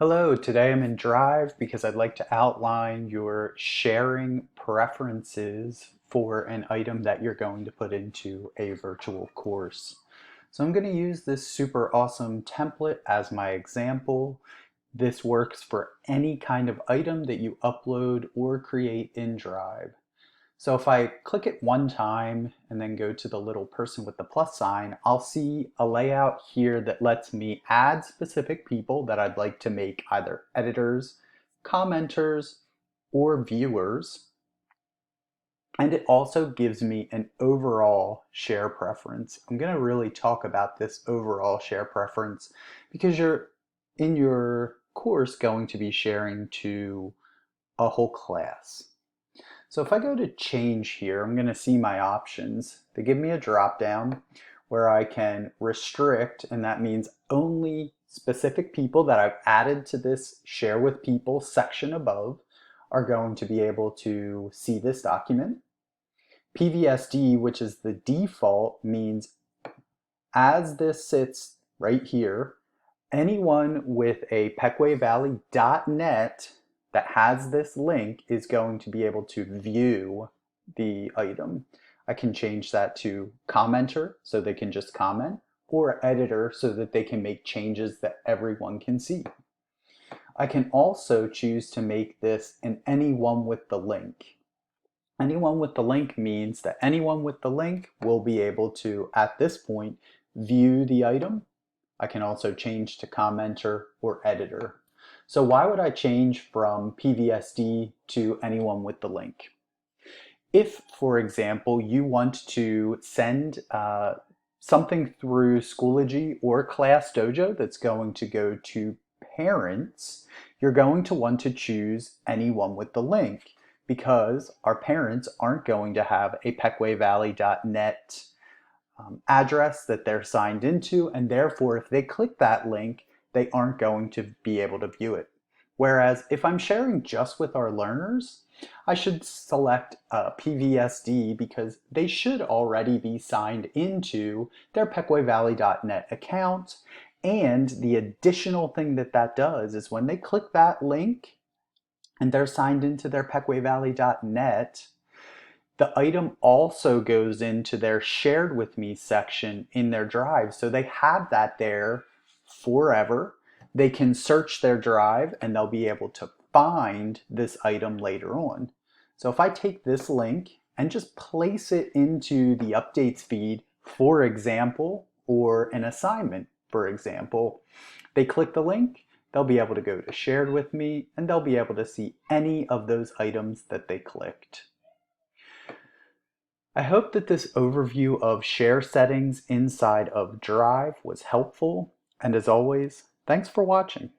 Hello, today I'm in Drive because I'd like to outline your sharing preferences for an item that you're going to put into a virtual course. So I'm going to use this super awesome template as my example. This works for any kind of item that you upload or create in Drive. So if I click it one time and then go to the little person with the plus sign, I'll see a layout here that lets me add specific people that I'd like to make either editors, commenters, or viewers. And it also gives me an overall share preference. I'm going to really talk about this overall share preference because you're in your course going to be sharing to a whole class. So if I go to change here, I'm going to see my options. They give me a drop down where I can restrict, and that means only specific people that I've added to this share with people section above are going to be able to see this document. PVSD, which is the default, means as this sits right here, anyone with a pecwayvalley.net that has this link is going to be able to view the item. I can change that to commenter so they can just comment, or editor so that they can make changes that everyone can see. I can also choose to make this an anyone with the link. Anyone with the link means that anyone with the link will be able to, at this point, view the item. I can also change to commenter or editor. So why would I change from PVSD to anyone with the link? If, for example, you want to send something through Schoology or Class Dojo that's going to go to parents, you're going to want to choose anyone with the link because our parents aren't going to have a pecwayvalley.net address that they're signed into, and therefore if they click that link, they aren't going to be able to view it. Whereas if I'm sharing just with our learners, I should select PVSD because they should already be signed into their pecwayvalley.net account. And the additional thing that that does is when they click that link and they're signed into their pecwayvalley.net, the item also goes into their shared with me section in their drive. So they have that there forever. They can search their drive and they'll be able to find this item later on. So if I take this link and just place it into the updates feed, for example, or an assignment, for example, they click the link, they'll be able to go to shared with me and they'll be able to see any of those items that they clicked. I hope that this overview of share settings inside of Drive was helpful, and as always, thanks for watching.